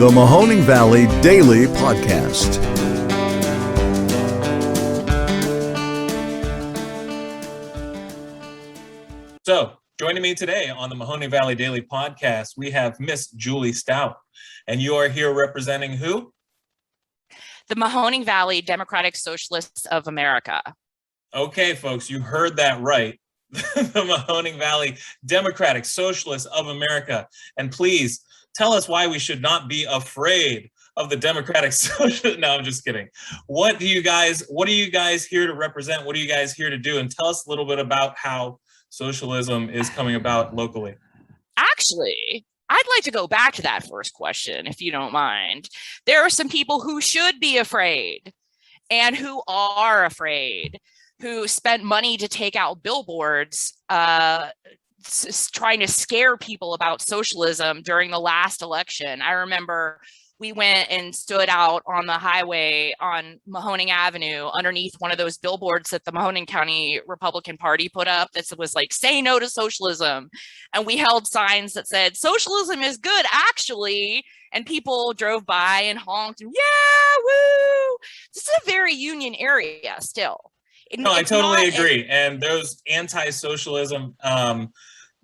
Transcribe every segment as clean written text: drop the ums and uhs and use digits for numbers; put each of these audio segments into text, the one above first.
The Mahoning Valley Daily Podcast. So, joining me today on the Mahoning Valley Daily Podcast, we have Miss Julie Stout. And you are here representing who? The Mahoning Valley Democratic Socialists of America. Okay, folks, you heard that right. The Mahoning Valley Democratic Socialists of America. And please tell us why we should not be afraid of the Democratic Socialists. No, I'm just kidding. What are you guys here to represent? What are you guys here to do? And tell us a little bit about how socialism is coming about locally. Actually, I'd like to go back to that first question, if you don't mind. There are some people who should be afraid and who are afraid, who spent money to take out billboards trying to scare people about socialism during the last election. I remember we went and stood out on the highway on Mahoning Avenue underneath one of those billboards that the Mahoning County Republican Party put up that was like, say no to socialism. And we held signs that said, socialism is good, actually. And people drove by and honked, and yeah, woo. This is a very union area still. No, I totally agree. And those anti-socialism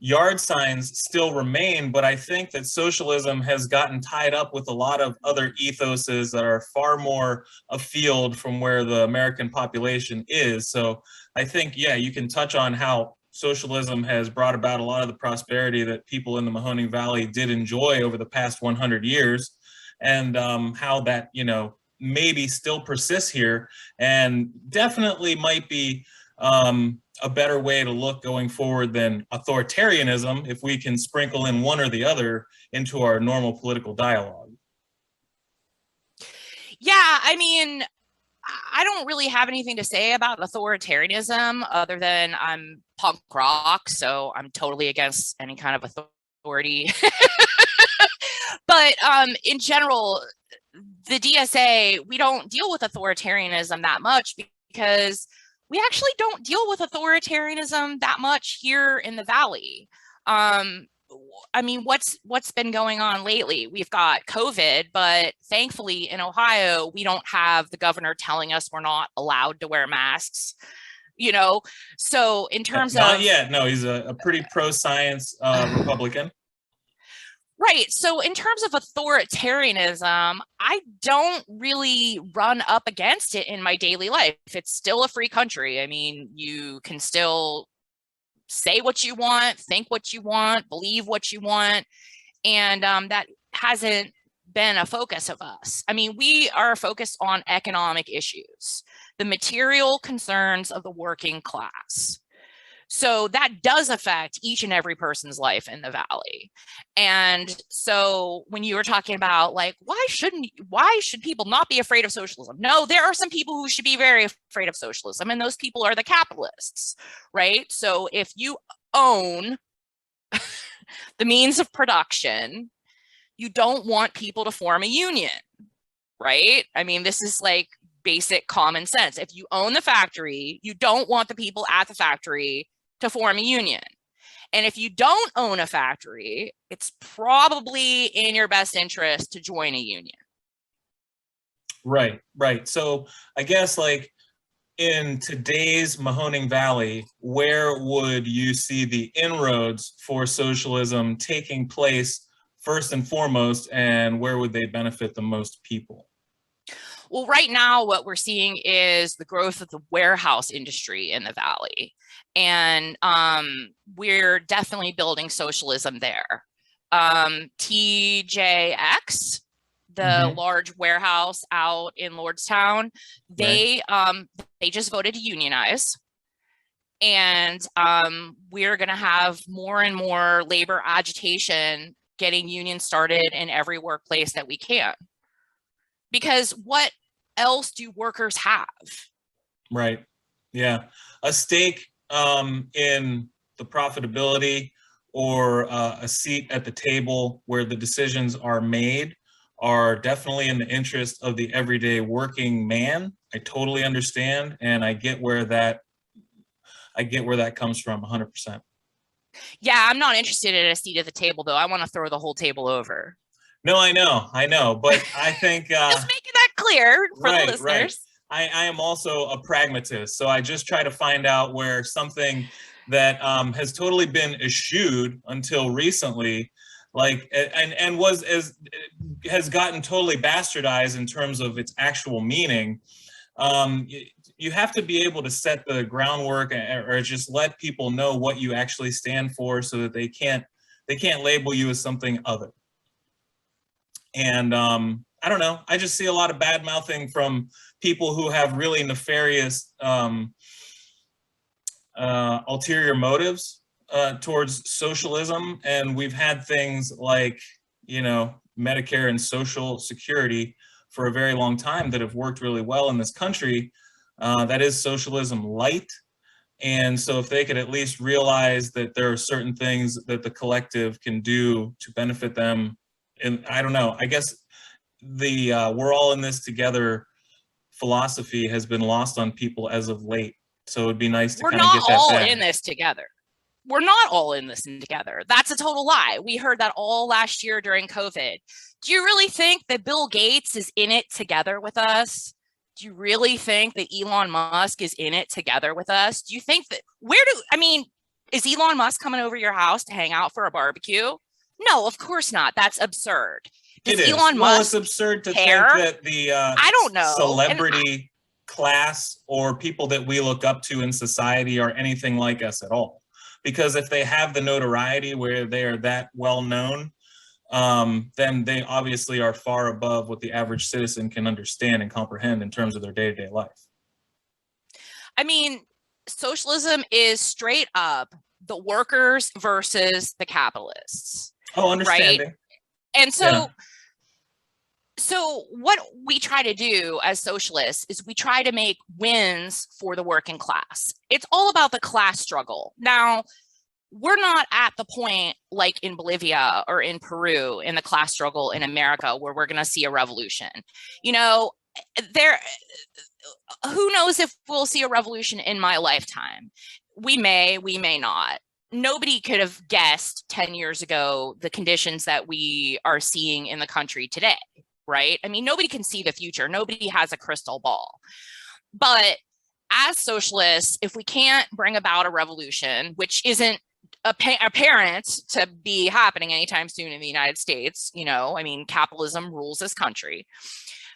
yard signs still remain, but I think that socialism has gotten tied up with a lot of other ethoses that are far more afield from where the American population is. So I think, yeah, you can touch on how socialism has brought about a lot of the prosperity that people in the Mahoning Valley did enjoy over the past 100 years, and how that, maybe still persists here, and definitely might be a better way to look going forward than authoritarianism if we can sprinkle in one or the other into our normal political dialogue. Yeah, I mean, I don't really have anything to say about authoritarianism other than I'm punk rock, so I'm totally against any kind of authority. But in general, the DSA, we don't deal with authoritarianism that much because we actually don't deal with authoritarianism that much here in the Valley. I mean, what's been going on lately? We've got COVID, but thankfully in Ohio, we don't have the governor telling us we're not allowed to wear masks. So in terms of... Not yet. No, he's a pretty pro-science Republican. Right. So in terms of authoritarianism, I don't really run up against it in my daily life. It's still a free country. I mean, you can still say what you want, think what you want, believe what you want. And that hasn't been a focus of us. I mean, we are focused on economic issues, the material concerns of the working class. So that does affect each and every person's life in the Valley. And so when you were talking about like, why should people not be afraid of socialism? No, there are some people who should be very afraid of socialism, and those people are the capitalists, right? So if you own the means of production, you don't want people to form a union, right? I mean, this is like basic common sense. If you own the factory, you don't want the people at the factory to form a union. And if you don't own a factory, it's probably in your best interest to join a union. Right. So I guess like in today's Mahoning Valley, where would you see the inroads for socialism taking place first and foremost, and where would they benefit the most people? Well, right now, what we're seeing is the growth of the warehouse industry in the Valley. And we're definitely building socialism there. TJX, the large warehouse out in Lordstown, they just voted to unionize. And we're going to have more and more labor agitation getting unions started in every workplace that we can. Because what else do workers have? Right. Yeah. A stake in the profitability or a seat at the table where the decisions are made are definitely in the interest of the everyday working man. I totally understand, and I get where that comes from 100%. Yeah, I'm not interested in a seat at the table, though. I want to throw the whole table over. No, I know, but I think Just making that clear for the right. listeners. I am also a pragmatist, so I just try to find out where something that has totally been eschewed until recently, like and was as has gotten totally bastardized in terms of its actual meaning. Um, you have to be able to set the groundwork or just let people know what you actually stand for, so that they can't label you as something other. And I don't know. I just see a lot of bad mouthing from people who have really nefarious ulterior motives towards socialism. And we've had things like, Medicare and Social Security for a very long time that have worked really well in this country. That is socialism light. And so if they could at least realize that there are certain things that the collective can do to benefit them, and I don't know, I guess the we're all in this together philosophy has been lost on people as of late. So it'd be nice to We're kind of not get that all back. in this together. We're not all in this together. That's a total lie. We heard that all last year during COVID. Do you really think that Bill Gates is in it together with us? Do you really think that Elon Musk is in it together with us? Do you think that is Elon Musk coming over your house to hang out for a barbecue? No, of course not. That's absurd. It Does is. Elon Well, Musk it's absurd to care? think that the I don't know. celebrity class or people that we look up to in society are anything like us at all. Because if they have the notoriety where they are that well known, then they obviously are far above what the average citizen can understand and comprehend in terms of their day-to-day life. I mean, socialism is straight up the workers versus the capitalists. Oh, understanding. Right? And so what we try to do as socialists is we try to make wins for the working class. It's all about the class struggle. Now, we're not at the point like in Bolivia or in Peru in the class struggle in America where we're going to see a revolution. Who knows if we'll see a revolution in my lifetime? We may not. Nobody could have guessed 10 years ago the conditions that we are seeing in the country today, right? I mean, nobody can see the future. Nobody has a crystal ball. But as socialists, if we can't bring about a revolution, which isn't apparent to be happening anytime soon in the United States, capitalism rules this country.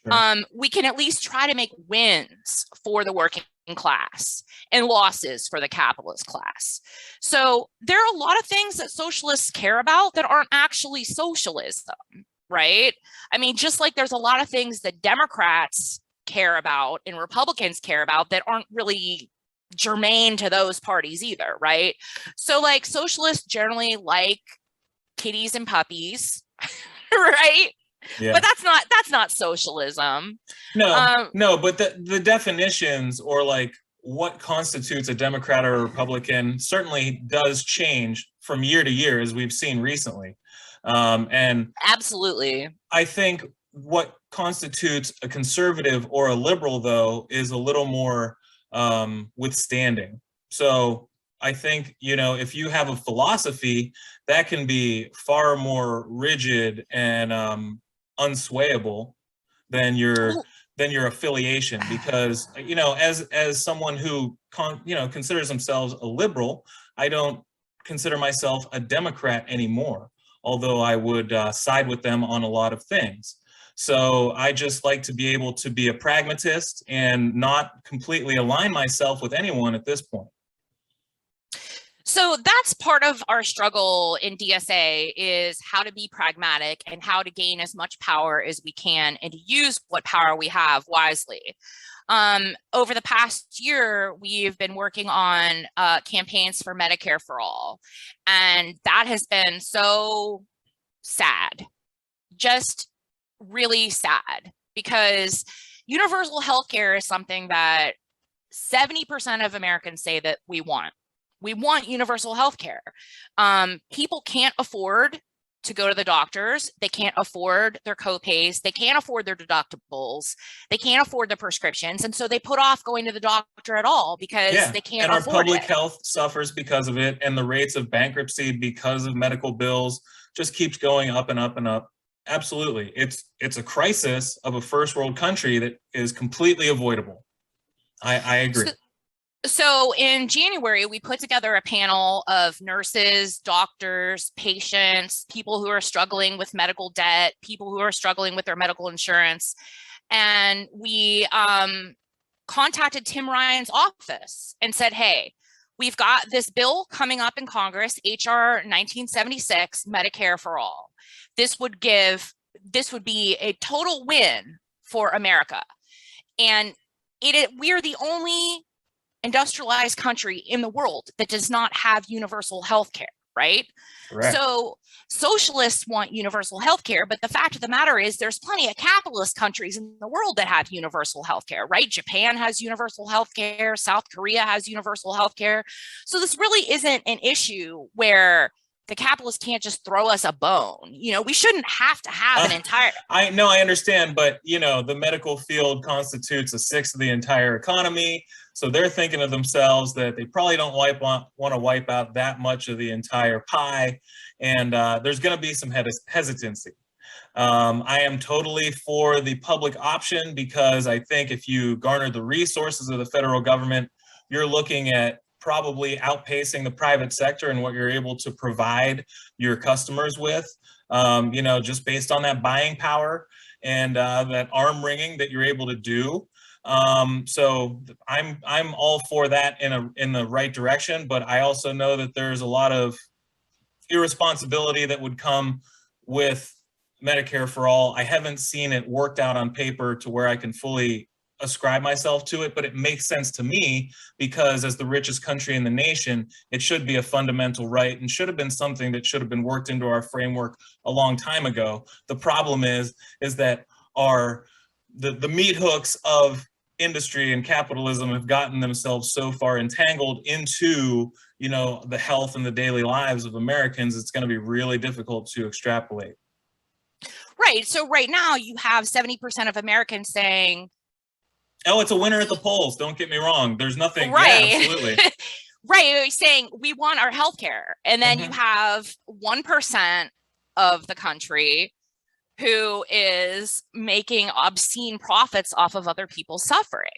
Sure. We can at least try to make wins for the working class and losses for the capitalist class. So there are a lot of things that socialists care about that aren't actually socialism, right? I mean, just like there's a lot of things that Democrats care about and Republicans care about that aren't really germane to those parties either, right? So like socialists generally like kitties and puppies, right? Yeah. But that's not socialism. No, but the definitions or like what constitutes a Democrat or a Republican certainly does change from year to year, as we've seen recently. And absolutely, I think what constitutes a conservative or a liberal, though, is a little more withstanding. So I think, if you have a philosophy, that can be far more rigid and unswayable than your affiliation, because as someone who considers themselves a liberal, I don't consider myself a Democrat anymore, although I would side with them on a lot of things. So I just like to be able to be a pragmatist and not completely align myself with anyone at this point. So that's part of our struggle in DSA, is how to be pragmatic and how to gain as much power as we can and to use what power we have wisely. Over the past year, we've been working on campaigns for Medicare for All, and that has been so sad, just really sad, because universal healthcare is something that 70% of Americans say that we want. We want universal health care. People can't afford to go to the doctors. They can't afford their copays. They can't afford their deductibles. They can't afford the prescriptions. And so they put off going to the doctor at all because they can't afford it. And our public health suffers because of it. And the rates of bankruptcy because of medical bills just keeps going up and up and up. Absolutely. It's a crisis of a first world country that is completely avoidable. I agree. So in January, we put together a panel of nurses, doctors, patients, people who are struggling with medical debt, people who are struggling with their medical insurance. And we contacted Tim Ryan's office and said, hey, we've got this bill coming up in Congress, HR 1976, Medicare for All. This would be a total win for America. And we are the only industrialized country in the world that does not have universal health care, right? Correct. So socialists want universal health care, but the fact of the matter is there's plenty of capitalist countries in the world that have universal health care, right? Japan has universal health care, South Korea has universal health care. So this really isn't an issue where the capitalists can't just throw us a bone. We shouldn't have to have an entire... I understand, but the medical field constitutes a sixth of the entire economy. So they're thinking of themselves that they probably don't want to wipe out that much of the entire pie. And there's going to be some hesitancy. I am totally for the public option because I think if you garner the resources of the federal government, you're looking at probably outpacing the private sector and what you're able to provide your customers with, just based on that buying power and that arm wringing that you're able to do. So I'm all for that in the right direction, but I also know that there's a lot of irresponsibility that would come with Medicare for All. I haven't seen it worked out on paper to where I can fully ascribe myself to it, but it makes sense to me because as the richest country in the nation, it should be a fundamental right and should have been something that should have been worked into our framework a long time ago. The problem is that the meat hooks of industry and capitalism have gotten themselves so far entangled into, the health and the daily lives of Americans, it's going to be really difficult to extrapolate. Right. So right now you have 70% of Americans saying, oh, it's a winner at the polls. Don't get me wrong. There's nothing. Right. Yeah, absolutely. Right. Saying we want our health care. And then you have 1% of the country who is making obscene profits off of other people's suffering.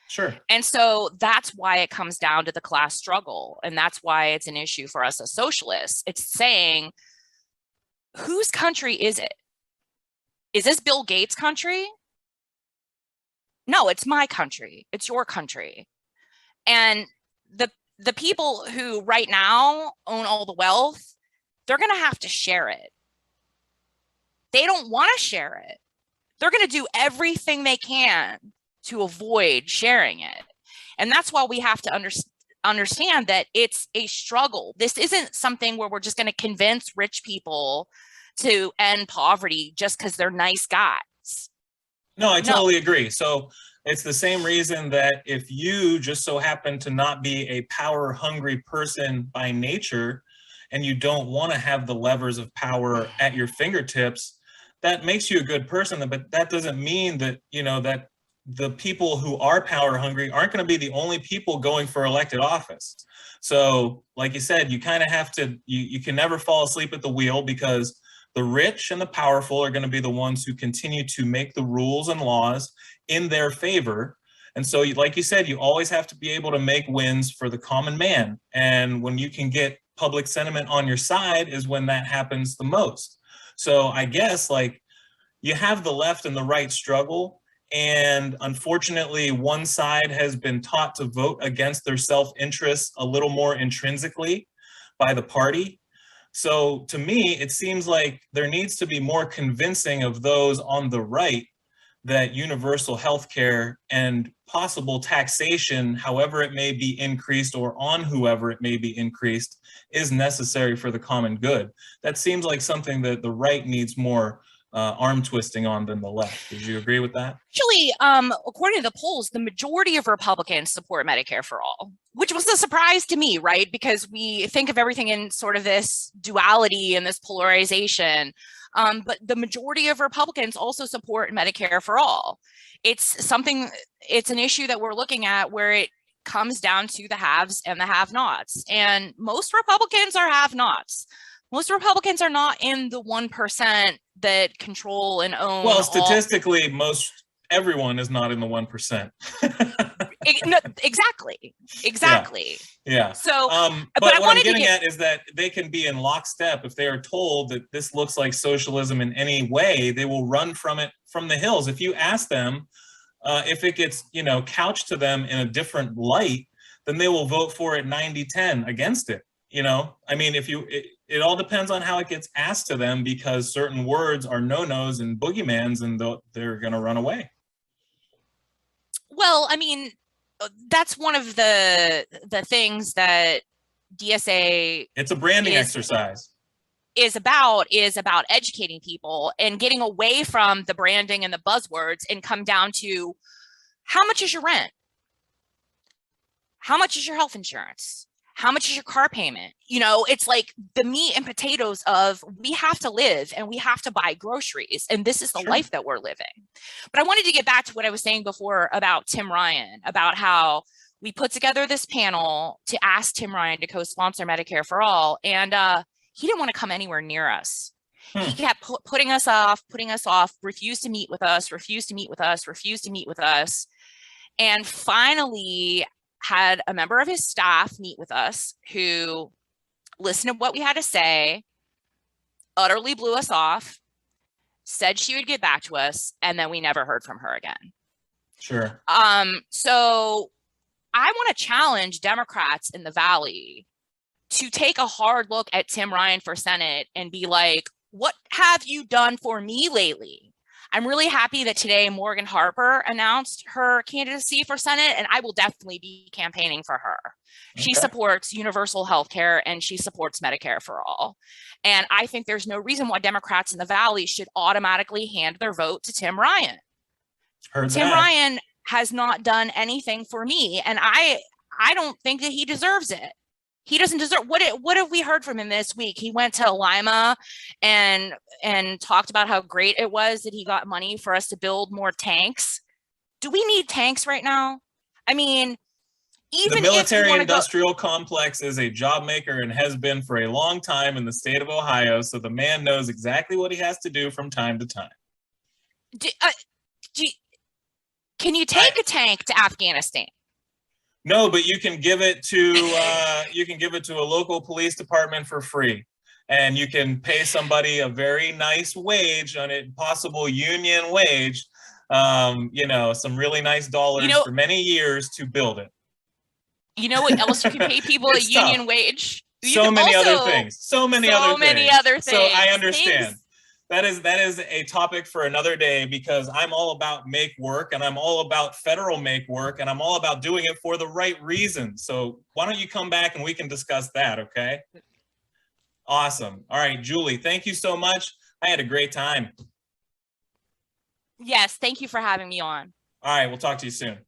Sure. And so that's why it comes down to the class struggle. And that's why it's an issue for us as socialists. It's saying, whose country is it? Is this Bill Gates' country? No, it's my country. It's your country. And the people who right now own all the wealth, they're going to have to share it. They don't want to share it. They're going to do everything they can to avoid sharing it. And that's why we have to understand that it's a struggle. This isn't something where we're just going to convince rich people to end poverty just because they're nice guys. No, I totally agree. So it's the same reason that if you just so happen to not be a power hungry person by nature, and you don't want to have the levers of power at your fingertips, that makes you a good person. But that doesn't mean that, that the people who are power hungry aren't going to be the only people going for elected office. So like you said, you kind of have to, you can never fall asleep at the wheel because the rich and the powerful are going to be the ones who continue to make the rules and laws in their favor. And so, like you said, you always have to be able to make wins for the common man. And when you can get public sentiment on your side is when that happens the most. So I guess you have the left and the right struggle. And unfortunately, one side has been taught to vote against their self-interest a little more intrinsically by the party. So to me, it seems like there needs to be more convincing of those on the right that universal health care and possible taxation, however it may be increased or on whoever it may be increased, is necessary for the common good. That seems like something that the right needs more arm twisting on than the left. Would you agree with that? Actually, according to the polls, the majority of Republicans support Medicare for all, which was a surprise to me, right? Because we think of everything in sort of this duality and this polarization. But the majority of Republicans also support Medicare for all. It's an issue that we're looking at where it comes down to the haves and the have-nots. And most Republicans are have-nots. Most Republicans are not in the 1% that control and own. Well, statistically, everyone is not in the 1%. Exactly. Yeah. So, but what I'm getting at is that they can be in lockstep. If they are told that this looks like socialism in any way, they will run from it from the hills. If you ask them, if it gets, couched to them in a different light, then they will vote for it 90-10 against it. I mean, it all depends on how it gets asked to them, because certain words are no-nos and boogeymans, and they're going to run away. Well, I mean, that's one of the things that DSA, it's a branding exercise, is about educating people and getting away from the branding and the buzzwords and come down to, how much is your rent? How much is your health insurance? How much is your car payment? It's like the meat and potatoes of, we have to live and we have to buy groceries. And this is the life that we're living. But I wanted to get back to what I was saying before about Tim Ryan, about how we put together this panel to ask Tim Ryan to co-sponsor Medicare for All. And he didn't want to come anywhere near us. He kept putting us off, refused to meet with us. And finally had a member of his staff meet with us who listened to what we had to say, utterly blew us off, said she would get back to us, and then we never heard from her again. Sure. So I want to challenge Democrats in the Valley to take a hard look at Tim Ryan for Senate and be like, what have you done for me lately? I'm really happy that today Morgan Harper announced her candidacy for Senate, and I will definitely be campaigning for her. Okay. She supports universal health care and she supports Medicare for all. And I think there's no reason why Democrats in the Valley should automatically hand their vote to Tim Ryan. Tim Ryan has not done anything for me, and I don't think that he deserves it. He doesn't deserve. What have we heard from him this week? He went to Lima and talked about how great it was that he got money for us to build more tanks. Do we need tanks right now? I mean, even the military-industrial complex is a job maker and has been for a long time in the state of Ohio. So the man knows exactly what he has to do from time to time. Can you take a tank to Afghanistan? No, but you can give it to a local police department for free, and you can pay somebody a very nice wage on it, possible union wage, some really nice dollars for many years to build it. You know what else you can pay people a union wage? So many other things. So many other things. So I understand. That is a topic for another day, because I'm all about make work, and I'm all about federal make work, and I'm all about doing it for the right reasons. So why don't you come back and we can discuss that, okay? Awesome. All right, Julie, thank you so much. I had a great time. Yes, thank you for having me on. All right, we'll talk to you soon.